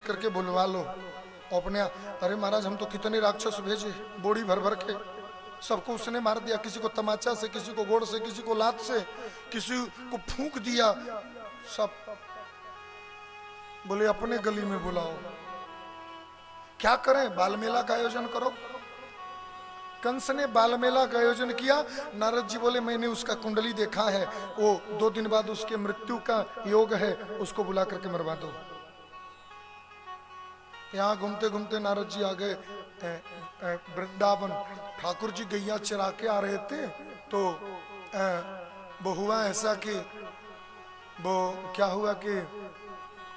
करके बुलवा लो अपने। अरे महाराज हम तो कितने राक्षस भेजे बोड़ी भर भर के, सबको उसने मार दिया, किसी को तमाचा से, किसी को गोड़ से, किसी को लात से, किसी को फूंक दिया सब। बोले अपने गली में बुलाओ। क्या करें, बाल मेला का आयोजन करो। कंस ने बाल मेला का आयोजन किया। नारद जी बोले मैंने उसका कुंडली देखा है, वो 2 दिन बाद उसके मृत्यु का योग है, उसको बुला करके मरवा दो। यहाँ घूमते घूमते नारद जी आ गए वृंदावन। ठाकुर जी गैया चरा के आ रहे थे, तो वो हुआ ऐसा कि वो क्या हुआ कि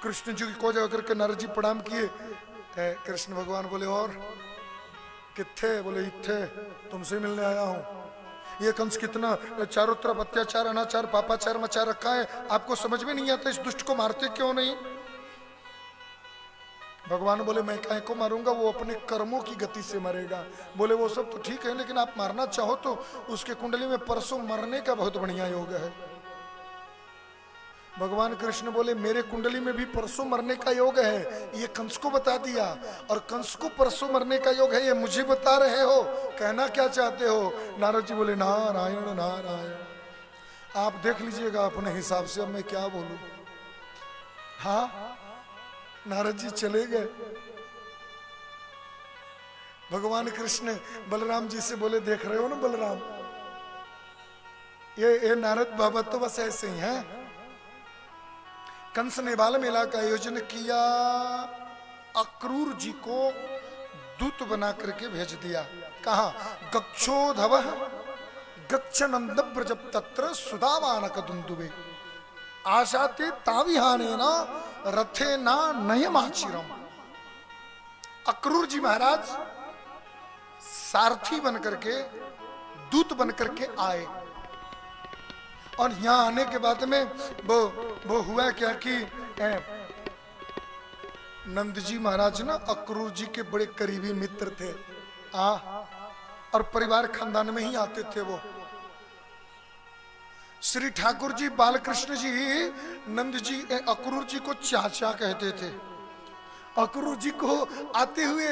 कृष्ण जी को जा करके नारद जी प्रणाम किए। कृष्ण भगवान बोले और किथे? बोले इथे तुमसे मिलने आया हूँ। ये कंस कितना चारों तरफ अत्याचार, अनाचार, पापाचार मचा रखा है, आपको समझ में नहीं आता इस दुष्ट को मारते क्यों नहीं? भगवान बोले मैं काहे को मारूंगा, वो अपने कर्मों की गति से मरेगा। बोले वो सब तो ठीक है, लेकिन आप मारना चाहो तो उसके कुंडली में परसों मरने का बहुत बढ़िया योग है। भगवान कृष्ण बोले मेरे कुंडली में भी परसों मरने का योग है, ये कंस को बता दिया, और कंस को परसों मरने का योग है, ये मुझे बता रहे हो, कहना क्या चाहते हो? नारद जी बोले नारायण नारायण। आप देख लीजिएगा अपने हिसाब से, अब मैं क्या बोलूं। हाँ, नारद जी चले गए। भगवान कृष्ण बलराम जी से बोले देख रहे हो ना बलराम, ये नारद बाबा तो बस ऐसे ही हैं। कंस ने बाल मेला का आयोजन किया, अक्रूर जी को दूत बना करके भेज दिया। कहा गच्छोधव गच्छ नंद ब्रज तत्र सुदामानक दुंदुबे आशाते ताविहाने ना रथे ना नयमाचिरम। अक्रूर जी महाराज सारथी बन करके, दूत बन करके आए, और यहाँ आने के बाद में वो हुआ क्या कि नंद जी महाराज ना अक्रूर जी के बड़े करीबी मित्र थे, और परिवार खानदान में ही आते थे वो। श्री ठाकुर जी बालकृष्ण जी नंद जी अक्रूर जी को चाचा कहते थे। अक्रूर जी को आते हुए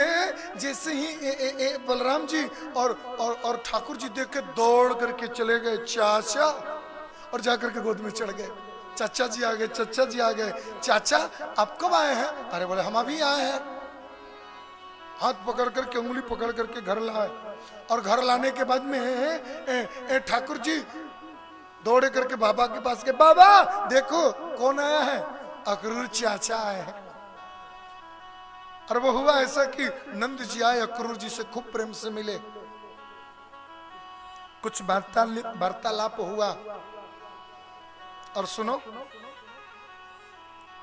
जैसे ही बलराम जी और ठाकुर जी देख के दौड़ करके चले गए चाचा, और जाकर के गोद में चढ़ गए। चाचा जी आ गए, चाचा जी आ गए। चाचा आप कब आए हैं? अरे बोले हम अभी आए हैं। हाथ पकड़ करके, उंगली पकड़ करके घर लाए, और घर लाने के बाद में ठाकुर जी दौड़े करके बाबा के पास गए। बाबा देखो कौन आया है? अक्रूर चाचा आए हैं। और वो हुआ ऐसा कि नंद जी आए, अक्रूर जी से खूब प्रेम से मिले, कुछ वार्तालाप हुआ, और सुनो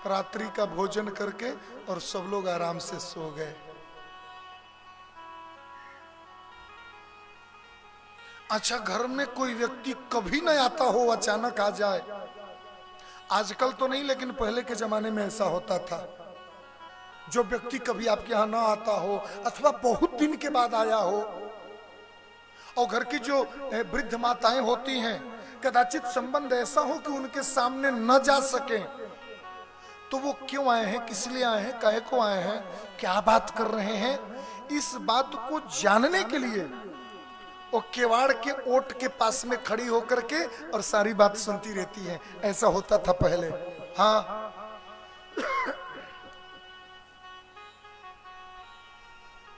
रात्रि का भोजन करके और सब लोग आराम से सो गए। अच्छा, घर में कोई व्यक्ति कभी न आता हो, अचानक आ जाए। आजकल तो नहीं, लेकिन पहले के जमाने में ऐसा होता था। जो व्यक्ति कभी आपके यहाँ ना आता हो, अथवा बहुत दिन के बाद आया हो, और घर की जो वृद्ध माताएं होती हैं, कदाचित संबंध ऐसा हो कि उनके सामने न जा सके, तो वो क्यों आए हैं, किस लिए आए हैं, काहे को आए हैं, क्या बात कर रहे हैं, इस बात को जानने के लिए वो केवाड़ के ओट के पास में खड़ी होकर के और सारी बात सुनती रहती है। ऐसा होता था पहले। हाँ,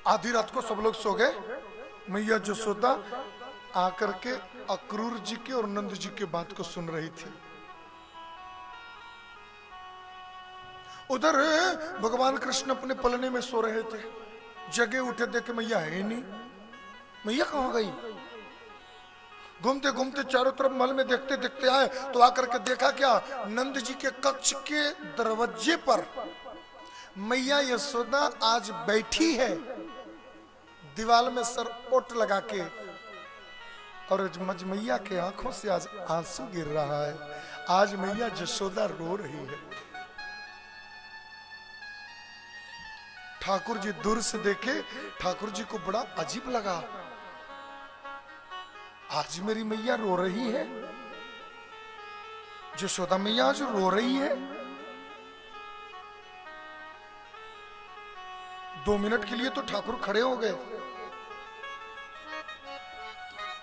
आधी रात को सब लोग सो गए, मैया जसोदा आकर के अक्रूर जी के और नंद जी के बात को सुन रही थी। उधर भगवान कृष्ण अपने पलने में सो रहे थे, जगे उठे, देखे मैया है ही नहीं। मैया कहाँ गई? घूमते घूमते चारों तरफ महल में देखते देखते आए, तो आकर के देखा क्या, नंद जी के कक्ष के दरवाजे पर मैया यशोदा आज बैठी है, दीवार में सर ओट लगा के, और मैया के आंखों से आज आंसू गिर रहा है। आज मैया यशोदा रो रही है। ठाकुर जी दूर से देखे, ठाकुर जी को बड़ा अजीब लगा, आज मेरी मैया रो रही है, यशोदा मैया आज रो रही है। 2 मिनट के लिए तो ठाकुर खड़े हो गए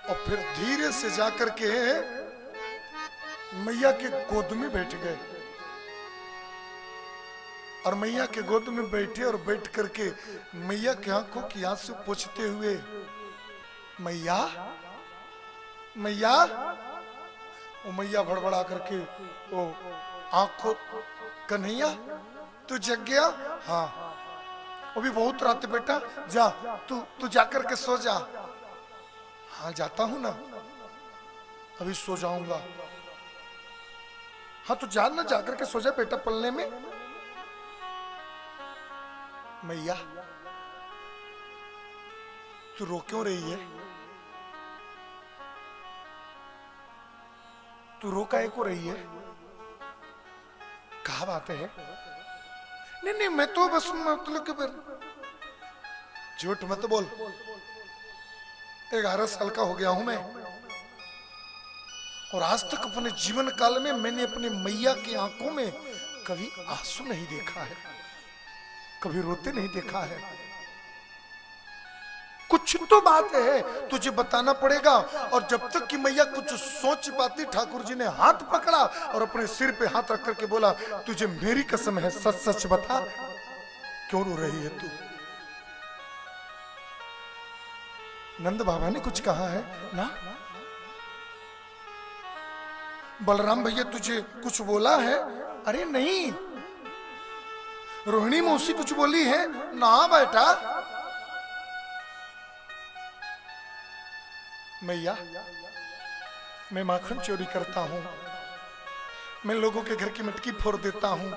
और फिर धीरे से जाकर के मैया के गोद में बैठ गए और मैया के गोद में बैठे और बैठ करके मैया के आंखों की आंसू पोंछते हुए, मैया मैया, वो मैया भड़बड़ा करके वो आंखों, कन्हैया तू जग गया? हाँ। वो भी बहुत रात बेटा, जा तू जाकर के सो जा। हाँ जाता हूं ना, अभी सो जाऊंगा। हाँ तो जा ना, जाकर के सो जा बेटा पलने में। मैया तू रो क्यों रही है? तू रो काहे को रही है? कहा बात है? नहीं मैं तो बस मतलब कि झूठ मत बोल, 11 साल का हो गया हूं मैं और आज तक अपने जीवन काल में मैंने अपने मैया की आंखों में कभी आंसू नहीं देखा है, कभी रोते नहीं देखा है। कुछ तो बात है, तुझे बताना पड़ेगा। और जब तक कि मैया कुछ सोच पाती, ठाकुर जी ने हाथ पकड़ा और अपने सिर पे हाथ रख करके बोला, तुझे मेरी कसम है, सच सच बता, क्यों रो रही है तू? नंद बाबा ने कुछ कहा है ना? बलराम भैया तुझे कुछ बोला है? अरे नहीं। रोहिणी मौसी कुछ बोली है? ना बेटा। मैया मैं माखन चोरी करता हूं, मैं लोगों के घर की मटकी फोड़ देता हूं,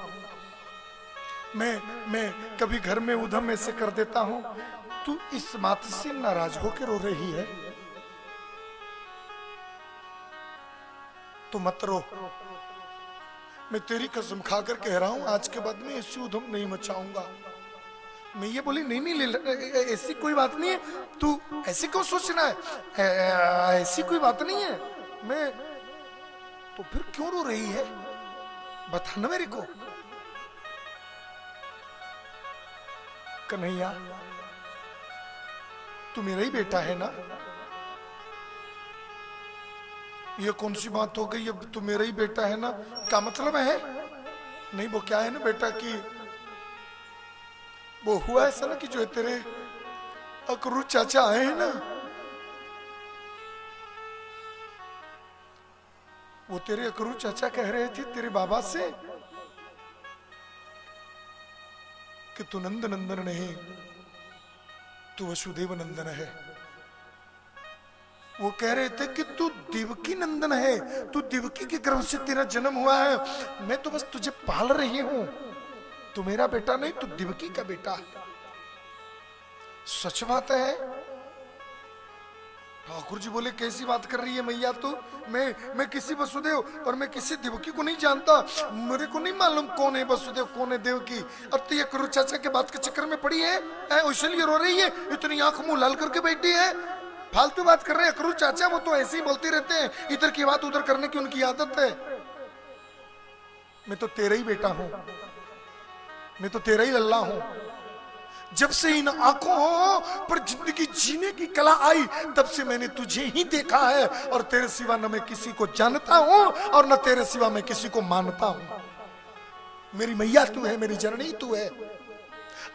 मैं कभी घर में उधम ऐसे कर देता हूं। तू इस बात से नाराज होकर रो रही है? तो मत रो, मैं तेरी कसम खाकर कह रहा हूं, आज के बाद में ऐसी उधम नहीं मचाऊंगा। मैं ये बोली, नहीं ऐसी कोई बात नहीं है, तू ऐसी क्यों सोचना है? ऐसी कोई बात नहीं है। मैं तो फिर क्यों रो रही है? बताना मेरे को। कन्हैया तू मेरा ही बेटा है ना? ये कौन सी बात हो गई? अब तू मेरा ही बेटा है ना, क्या मतलब है? नहीं वो क्या है ना बेटा कि वो हुआ ऐसा ना कि जो तेरे अक्रूर चाचा आए हैं ना, वो तेरे अक्रूर चाचा कह रहे थे तेरे बाबा से कि तू नंद नंदन नहीं, तू वसुदेव नंदन है। वो कह रहे थे कि तू देवकी नंदन है, तू देवकी के गर्भ से तेरा जन्म हुआ है, मैं तो बस तुझे पाल रही हूं, तू मेरा बेटा नहीं, तू देवकी का बेटा है। सच बात है। ठाकुर जी बोले, कैसी बात कर रही है मैया तू? मैं किसी वसुदेव और मैं किसी देवकी को नहीं जानता, मेरे को नहीं मालूम कौन है वसुदेव कौन है देवकी। और तू ये अक्रूर चाचा के बात के चक्कर में पड़ी है, इसलिए रो रही है, इतनी आंख मुंह लाल करके बैठी है। फालतू बात कर रहे हैं अक्रूर चाचा, वो तो ऐसे ही बोलते रहते हैं, इधर की बात उधर करने की उनकी आदत है। मैं तो तेरा ही बेटा हूं, मैं तो तेरा ही लल्ला हूं। जब से इन आंखों पर जिंदगी जीने की कला आई, तब से मैंने तुझे ही देखा है और तेरे सिवा न मैं किसी को जानता हूं और न तेरे सिवा मैं किसी को मानता हूं। मेरी मैया तू है, मेरी जननी तू है।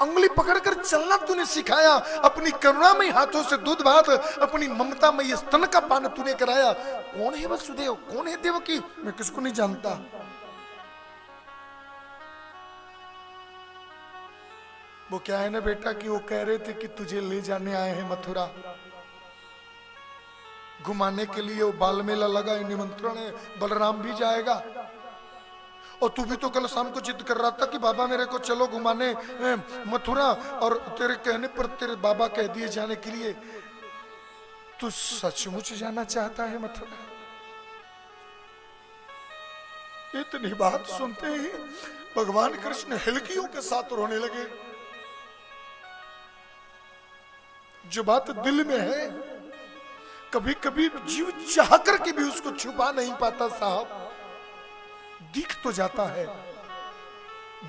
अंगुली पकड़कर चलना तूने सिखाया, अपनी करुणामयी हाथों से दूध भात, अपनी ममतामयी स्तन का पान तूने कराया। कौन है वसुदेव, कौन है देवकी, मैं किसको नहीं जानता। वो क्या है ना बेटा कि वो कह रहे थे कि तुझे ले जाने आए हैं मथुरा, घुमाने के लिए। वो बाल मेला लगा, निमंत्रण है, बलराम भी जाएगा। और तू भी तो कल शाम को जिद कर रहा था कि बाबा मेरे को चलो घुमाने मथुरा, और तेरे कहने पर तेरे बाबा कह दिए जाने के लिए। तू सचमुच जाना चाहता है मथुरा? इतनी बात सुनते ही भगवान कृष्ण हिलकियों के साथ रोने लगे। जो बात दिल में है, कभी कभी जीव चाह करके भी उसको छुपा नहीं पाता साहब। दिख तो जाता है,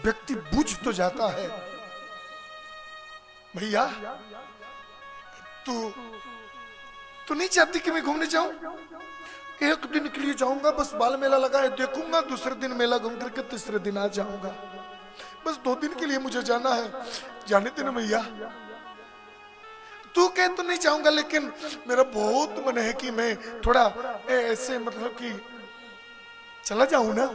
व्यक्ति बुझ तो जाता है, भैया तू तू नहीं चाहती कि मैं घूमने जाऊं? एक दिन के लिए जाऊंगा, बस बाल मेला लगा है देखूंगा, दूसरे दिन मेला घूम करके तीसरे दिन आ जाऊंगा। बस 2 दिन के लिए मुझे जाना है, जाने देना भैया। तू कह तो नहीं चाहूंगा, लेकिन मेरा बहुत मन है कि मैं थोड़ा ऐसे मतलब कि चला जाऊं ना।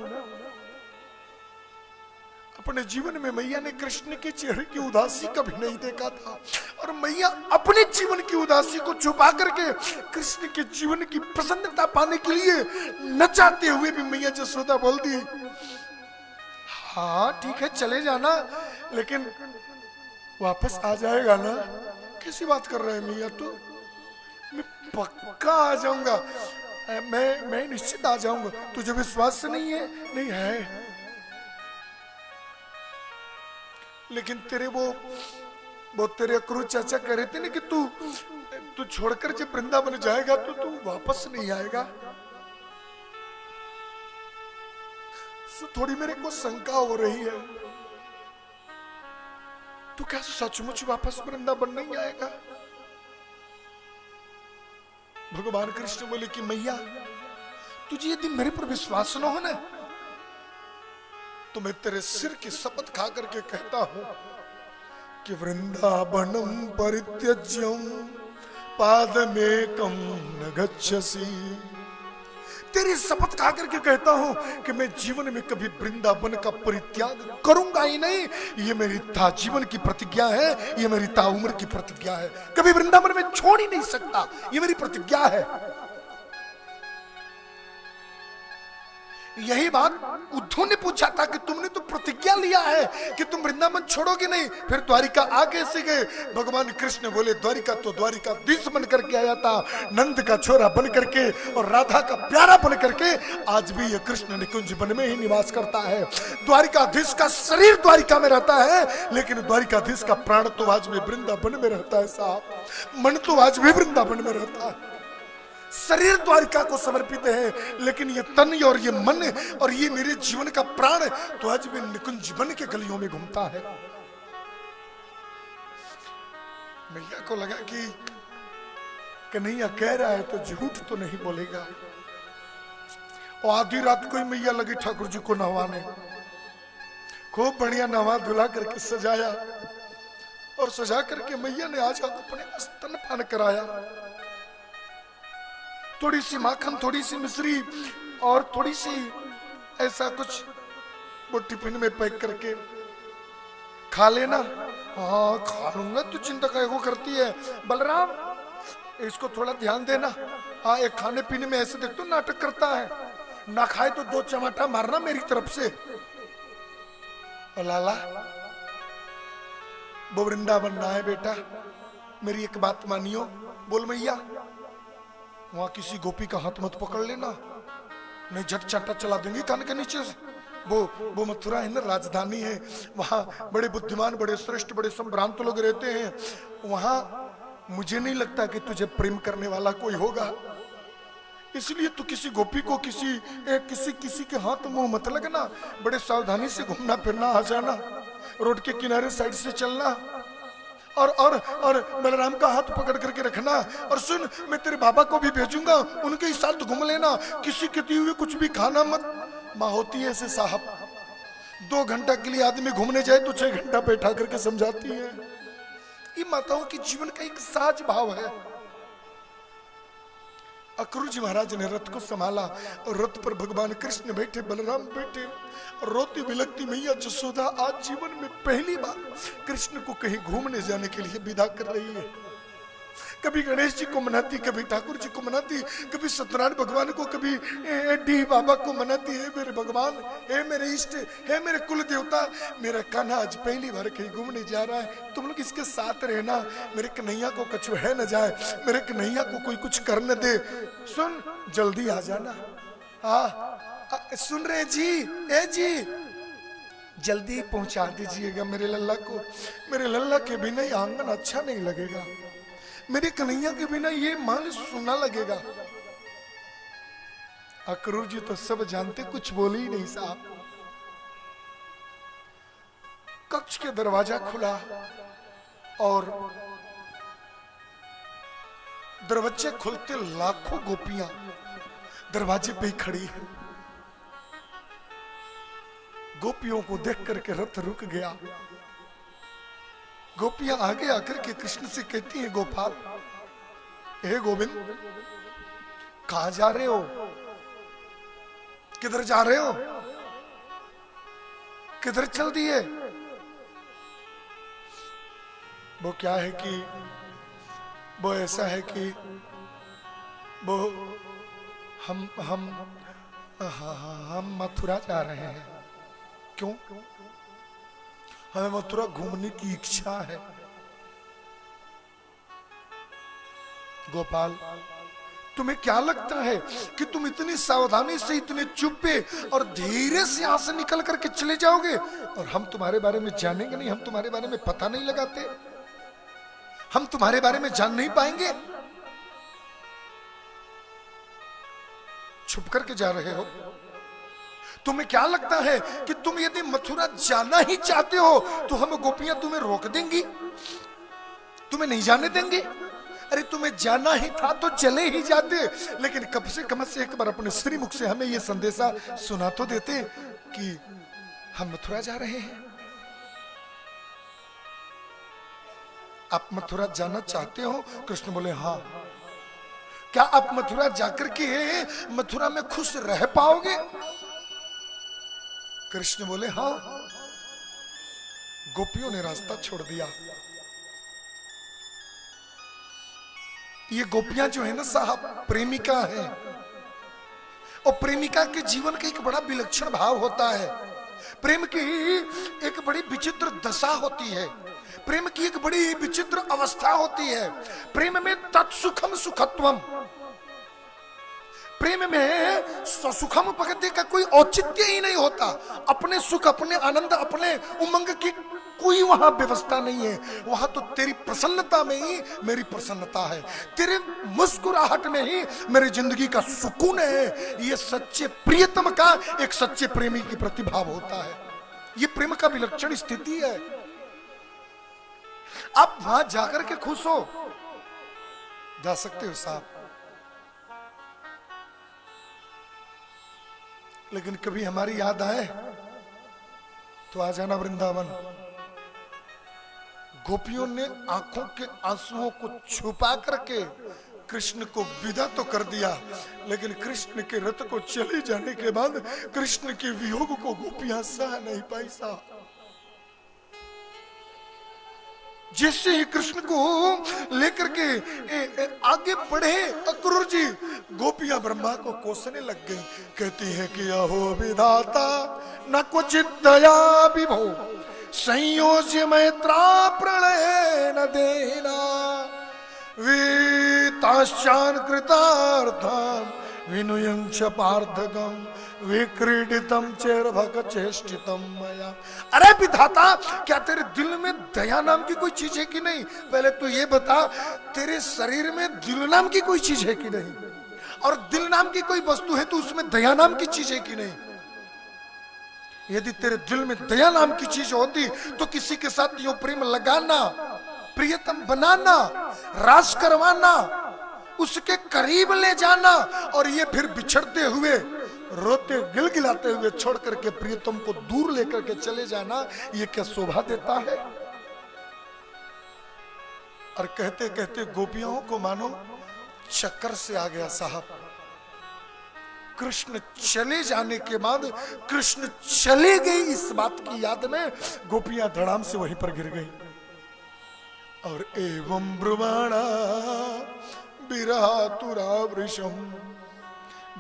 अपने जीवन में मैया ने कृष्ण के चेहरे की उदासी कभी नहीं देखा था, और मैया अपने जीवन की उदासी को छुपा करके कृष्ण के जीवन की प्रसन्नता पाने के लिए नचाते हुए भी मैया जसोदा बोल दी, हाँ ठीक है चले जाना, लेकिन वापस आ जाएगा ना? कैसी बात कर रहे हैं मैया? तो मैं पक्का आ जाऊंगा, मैं निश्चित आ जाऊंगा। तुझे विश्वास नहीं है? नहीं है, लेकिन तेरे वो तेरे अक्रूर चाचा कह रहे थे ना कि तू छोड़कर जब वृंदावन जाएगा तो तू वापस नहीं आएगा। थोड़ी मेरे को शंका हो रही है, तू क्या सचमुच वापस वृंदावन नहीं आएगा? भगवान कृष्ण बोले कि मैया तुझे यदि मेरे पर विश्वास न हो ना, तो मैं तेरे सिर की शपथ खा करके कहता हूं कि वृंदावनम परित्यज्यम पादमेकम न गच्छसि। तेरी शपथ खा करके कहता हूं कि मैं जीवन में कभी वृंदावन का परित्याग करूंगा ही नहीं। ये मेरी था जीवन की प्रतिज्ञा है, ये मेरी ता उम्र की प्रतिज्ञा है, कभी वृंदावन में छोड़ ही नहीं सकता, ये मेरी प्रतिज्ञा है। यही बात उद्धव ने पूछा था कि तुमने तो प्रतिज्ञा लिया है कि तुम वृंदावन छोड़ोगे नहीं, फिर द्वारिका आ कैसे गए? भगवान कृष्ण बोले द्वारिका तो द्वारिकाधीश बन करके आया था, नंद का छोरा बन करके और राधा का प्यारा बन करके आज भी ये कृष्ण निकुंज वन में ही निवास करता है। द्वारिकाधीश का शरीर द्वारिका में रहता है, लेकिन द्वारिकाधीश का प्राण तो आज भी वृंदावन में रहता है साहब, मन तो आज भी वृंदावन में रहता है। शरीर द्वारिका को समर्पित है, लेकिन ये तन और ये मन और ये मेरे जीवन का प्राण तो आज भी निकुंज वन के गलियों में घूमता है। मैया को लगा कि कन्हैया कह रहा है तो झूठ तो नहीं बोलेगा, और आधी रात को ही मैया लगी ठाकुर जी को नहवाने। खूब बढ़िया नहवा धुला करके सजाया, और सजा करके मैया ने आज अपने स्तनपान कराया। थोड़ी सी माखन, थोड़ी सी मिश्री और थोड़ी सी ऐसा कुछ वो टिफिन में पैक करके खा लेना। हाँ खा लूंगा, तू चिंता क्या करती है? बलराम इसको थोड़ा ध्यान देना। हाँ एक खाने पीने में ऐसे देख तो नाटक करता है, ना खाए तो 2 चमाटा मारना मेरी तरफ से। लाला वो वृंदावन ना है बेटा, मेरी एक बात मानियो। बोल मैया। वहां किसी गोपी का हाथ मत पकड़ लेना, नहीं झट चाटा चला देंगे कान के नीचे से। वो मथुरा है ना, राजधानी है, वहां बड़े बुद्धिमान, बड़े श्रेष्ठ, बड़े संभ्रांत लोग रहते हैं। वहां मुझे नहीं लगता कि तुझे प्रेम करने वाला कोई होगा, इसलिए तू किसी गोपी को किसी के हाथ मुंह मत लगना। बड़े सावधानी से घूमना फिरना, आ जाना, रोड के किनारे साइड से चलना, और बलराम का हाथ पकड़ करके रखना। और सुन, मैं तेरे बाबा को भी भेजूंगा, उनके ही साथ घूम लेना, किसी के दिए हुए कुछ भी खाना मत। माँ होती है ऐसे साहब, 2 घंटा के लिए आदमी घूमने जाए तो 6 घंटा बैठा करके समझाती है। ये माताओं की जीवन का एक साज भाव है। अक्रूर जी महाराज ने रथ को संभाला, और रथ पर भगवान कृष्ण बैठे, बलराम बैठे, और रोती बिलखती मैया जसोदा आज जीवन में पहली बार कृष्ण को कहीं घूमने जाने के लिए विदा कर रही है। कभी गणेश जी को मनाती, कभी ठाकुर जी को मनाती, कभी सत्यनारायण भगवान को, कभी डी बाबा को मनाती है। मेरे भगवान, हे मेरे इष्ट, हे मेरे कुल देवता, मेरा कान्हा आज पहली बार कहीं घूमने जा रहा है, तुम लोग इसके साथ रहना, मेरे कन्हैया को कछु है न जाए, मेरे कन्हैया को कोई कुछ कर न दे। सुन जल्दी आ जाना। सुन रहे जी? ए जी जल्दी पहुंचा दीजिएगा मेरे लल्ला को, मेरे लल्ला के बिना ये आंगन अच्छा नहीं लगेगा, मेरे कन्हैया के बिना ये माल सुना लगेगा। अक्रूर जी तो सब जानते, कुछ बोले ही नहीं साहब। कक्ष के दरवाजा खुला, और दरवाजे खुलते लाखों गोपियां दरवाजे पे ही खड़ी है। गोपियों को देख करके रथ रुक गया। गोपियां आगे आकर के कृष्ण से कहती हैं, गोपाल, हे गोविंद, कहां जा रहे हो? किधर जा रहे हो? किधर चल दिए? वो क्या है कि वो ऐसा है कि वो हम मथुरा जा रहे हैं। क्यों? हमें मथुरा घूमने की इच्छा है। गोपाल, तुम्हें क्या लगता है कि तुम इतनी सावधानी से, इतने चुप्पे और धीरे से यहां से निकल करके चले जाओगे और हम तुम्हारे बारे में जानेंगे नहीं? हम तुम्हारे बारे में पता नहीं लगाते? हम तुम्हारे बारे में जान नहीं पाएंगे? छुप करके जा रहे हो। तुम्हें क्या लगता है कि तुम यदि मथुरा जाना ही चाहते हो तो हम गोपियां तुम्हें रोक देंगी, तुम्हें नहीं जाने देंगे? अरे तुम्हें जाना ही था तो चले ही जाते, लेकिन कम से एक बार अपने श्रीमुख से हमें यह संदेशा सुना तो देते कि हम मथुरा जा रहे हैं। आप मथुरा जाना चाहते हो? कृष्ण बोले, हाँ। क्या आप मथुरा जाकर के मथुरा में खुश रह पाओगे? कृष्ण बोले, हाँ। गोपियों ने रास्ता छोड़ दिया। ये गोपियां जो है ना साहब, प्रेमिका है, और प्रेमिका के जीवन का एक बड़ा विलक्षण भाव होता है। प्रेम की एक बड़ी विचित्र दशा होती है, प्रेम की एक बड़ी विचित्र अवस्था होती है। प्रेम में तत्सुखम सुखत्वम, प्रेम में सुखम भक्ति का कोई औचित्य ही नहीं होता। अपने सुख, अपने आनंद, अपने उमंग की कोई वहां व्यवस्था नहीं है। वहां तो तेरी प्रसन्नता में ही मेरी प्रसन्नता है, तेरे मुस्कुराहट में ही मेरी जिंदगी का सुकून है। ये सच्चे प्रियतम का एक सच्चे प्रेमी की प्रतिभाव होता है। ये प्रेम का विलक्षण स्थिति है। आप वहां जाकर के खुश हो, जा सकते हो साहब, लेकिन कभी हमारी याद आए तो आ जाना वृंदावन। गोपियों ने आंखों के आंसुओं को छुपा करके कृष्ण को विदा तो कर दिया, लेकिन कृष्ण के रथ को चले जाने के बाद कृष्ण के वियोग को गोपियां सह नहीं पाई साहब। जैसे ही कृष्ण को लेकर के आगे बढ़े अक्रूर जी, गोपियां ब्रह्मा को कोसने लग गई। कहती है कि अहो विधाता न कुछ दया विभो, संयोज्य मैत्रा प्रलय न देना, वीताश्चान कृतार्थम विनुयं च पार्थगम विक्रीडितम चेरभग चेष्टितम मया। अरे विधाता, क्या तेरे दिल में दया नाम की कोई चीज है कि नहीं? पहले तो ये बता, तेरे शरीर में दिल नाम की कोई चीज है कि नहीं? और दिल नाम की कोई वस्तु है तो उसमें दया नाम की चीज है कि नहीं? यदि तेरे दिल में दया नाम की चीज होती तो किसी के साथ यूं प्रेम लगाना, प्रियतम बनाना, रास करवाना, उसके करीब ले जाना और ये फिर बिछड़ते हुए, रोते गिलगिलाते हुए छोड़ करके प्रियतम को दूर लेकर के चले जाना, ये क्या शोभा देता है? और कहते कहते गोपियों को मानो चक्कर से आ गया साहब। कृष्ण चले जाने के बाद, कृष्ण चले गए इस बात की याद में गोपियां धड़ाम से वहीं पर गिर गई। और एवं ब्रुवाणा विरातुरा वृषम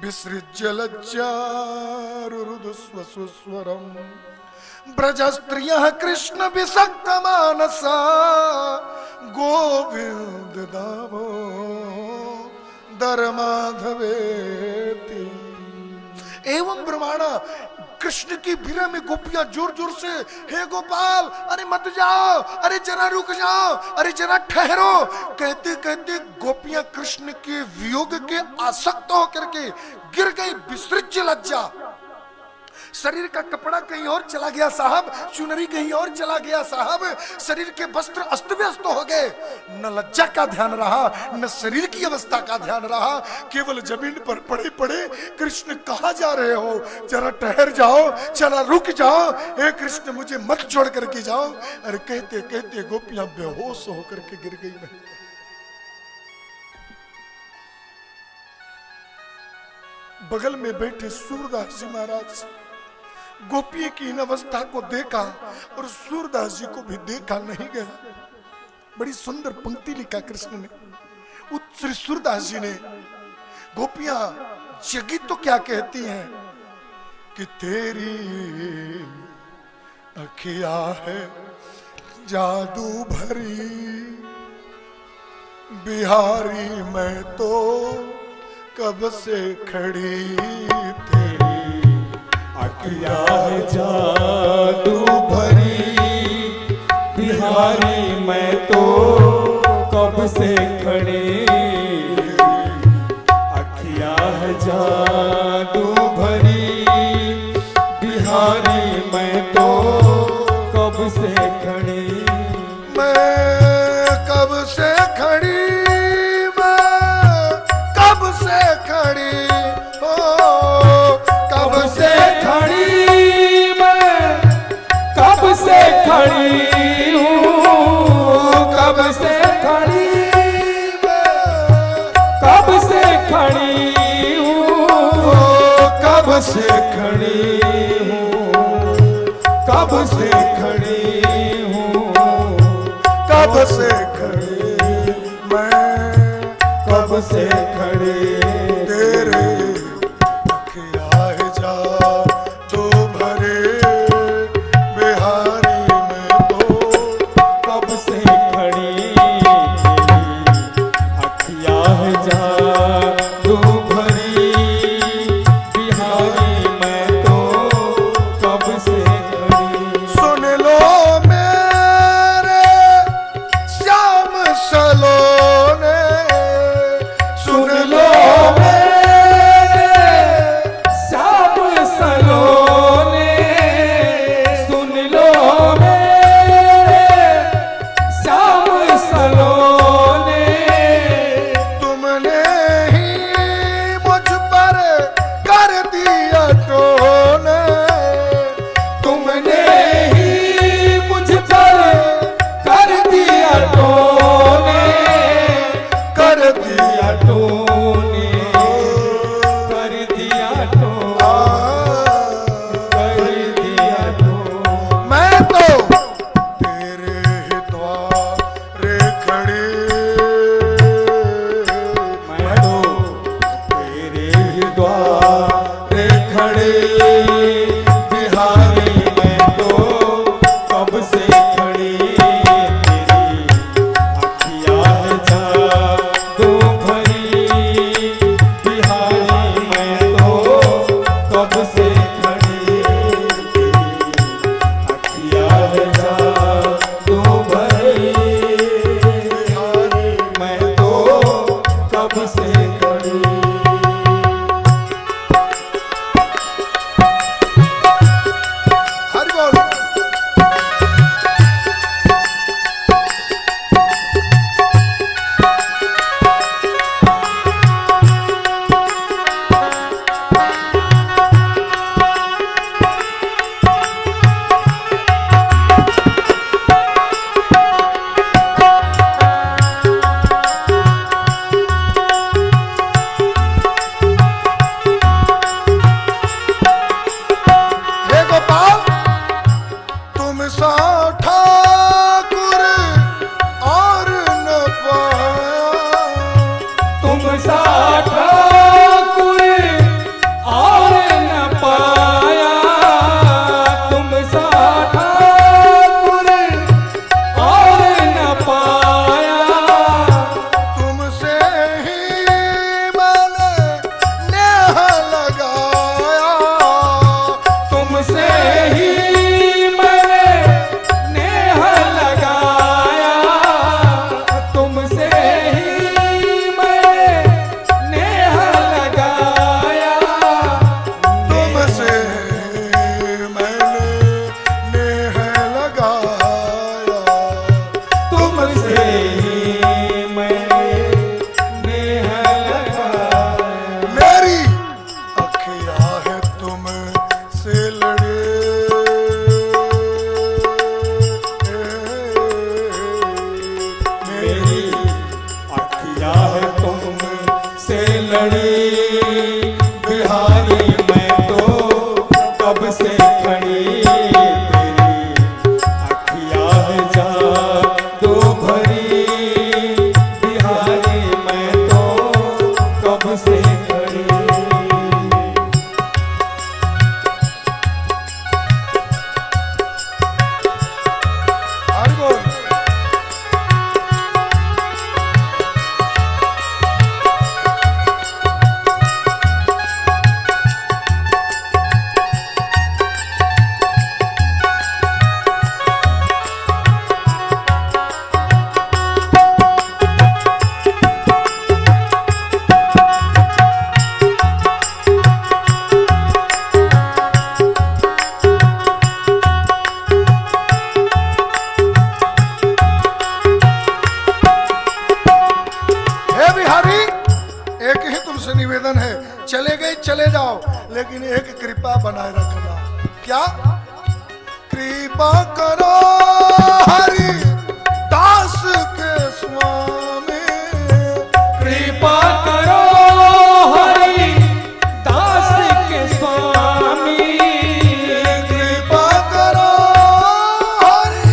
विसृज्य लज्जारुरुदुस्वस्वरम ब्रज स्त्रियः कृष्ण विसक्त मानसा गोविंद दामो दर माधवेति। एवं ब्रह्माणा, कृष्ण की विरह में गोपियां जोर जोर से, हे गोपाल, अरे मत जाओ, अरे जरा रुक जाओ, अरे जरा ठहरो, कहते कहते गोपियां कृष्ण के वियोग के आसक्त होकर के गिर गई। विसृज्य लज्जा, शरीर का कपड़ा कहीं और चला गया साहब, चुनरी कहीं और चला गया साहब, शरीर के वस्त्र अस्त व्यस्त हो गए। न लज्जा का ध्यान रहा, न शरीर की अवस्था का ध्यान रहा, केवल जमीन पर पड़े पड़े कृष्ण कहाँ जा रहे हो, जरा ठहर जाओ, चला रुक जाओ, हे कृष्ण मुझे मत छोड़ करके जाओ। अरे कहते कहते गोपियां बेहोश होकर के गिर गई। नहीं, बगल में बैठे सूरदास जी महाराज गोपी की इन अवस्था को देखा और सूरदास जी को भी देखा नहीं गया। बड़ी सुंदर पंक्ति लिखा कृष्ण ने, श्री सूरदास जी ने। गोपियां जगी तो क्या कहती हैं कि तेरी अखिया है जादू भरी, बिहारी मैं तो कब से खड़ी, तेरी अखिया है जादू भरी, बिहारी मैं तो कब से खड़ी, अखिया है जादू भरी, बिहारी मैं तो कब से खड़ी, मैं कब से खड़ी, मैं कब से खड़ी, ओ कब से खड़ी, मैं कब से खड़ी हूँ, कब से खड़ी, कब से खड़ी हूँ, कब से खड़ी हूँ, कब से खड़ी हूँ, कब से खड़ी, मैं कब से खड़ी, तेरे अखिया है जादू भरे, बिहारी मैं तो कब से खड़ी, अखिया है जादू भरी, बिहारी मैं तो कब से खड़ी, सुन लो मेरे श्याम सलोने, सुन लो मेरे श्याम सलोने, सुन लो मेरे चले गए चले जाओ, लेकिन एक कृपा बनाए रखना। क्या? कृपा करो हरि दास के स्वामी, कृपा करो हरि दास के स्वामी, कृपा करो हरि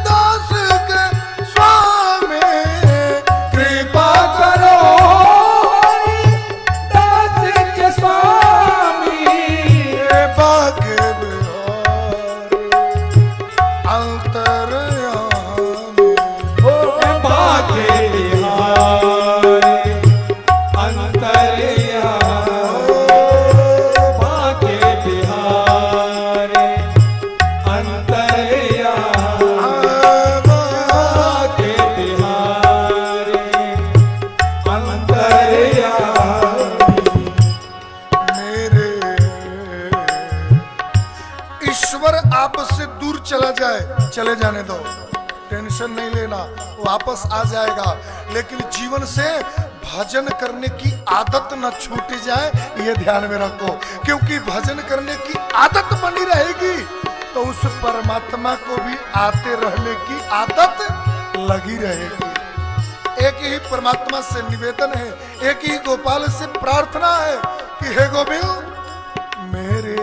दास के स्वामी, कृपा करो हरि दास के स्वामी, बाके बिहारी अंतर्यामी, ओ बाके बिहारी अंतर्यामी, बाके बिहारी अंतर्यामी, बाके बिहारी अंतर्यामी। मेरे ईश्वर आपसे दूर चला जाए, चले जाने दो, टेंशन नहीं लेना, वापस आ जाएगा। लेकिन जीवन से भजन करने की आदत न छूट जाए, ये ध्यान में रखो। क्योंकि भजन करने की आदत बनी रहेगी तो उस परमात्मा को भी आते रहने की आदत लगी रहेगी। एक ही परमात्मा से निवेदन है, एक ही गोपाल से प्रार्थना है कि हे गोविंद मेरे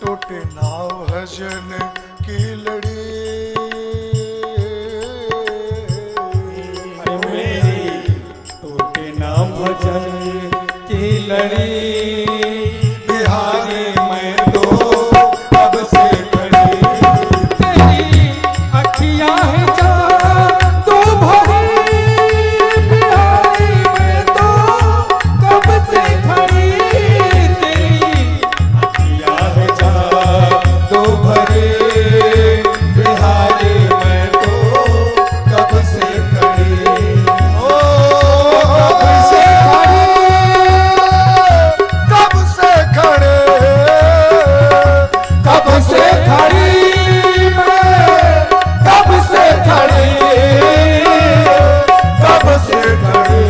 टूटे ना भजन की लड़ी, मेरी टूटे ना भजन की लड़ी, बिहारी मैं तो कब से खड़ी, तेरी अखियां है जादू भरी, बिहारी मैं तो कब से खड़ी, तेरी अखियां है जादू भरी, बिहारी मैं तो कब से खड़ी, ओ कब से खड़े, कब से खड़ी मैं, कब से खड़ी, कब से खड़ी,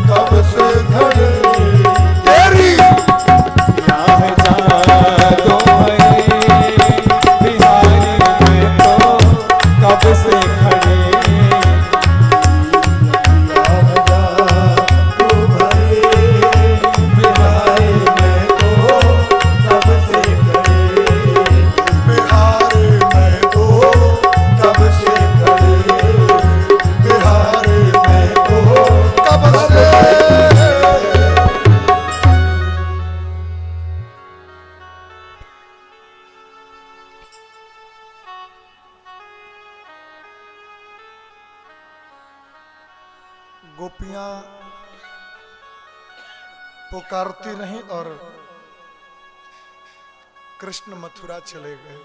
कब से खड़े तेरी यहाँ है जादू भरी, बिहारी मैं तो कब से खड़ी, यहाँ है जादू भरी, बिहारी मैं तो कब से खड़ी, बिहारी मैं तो कब से खड़े, बिहारी मैं तो कब से। गोपियां पुकारती रहीं और कृष्ण मथुरा चले गए।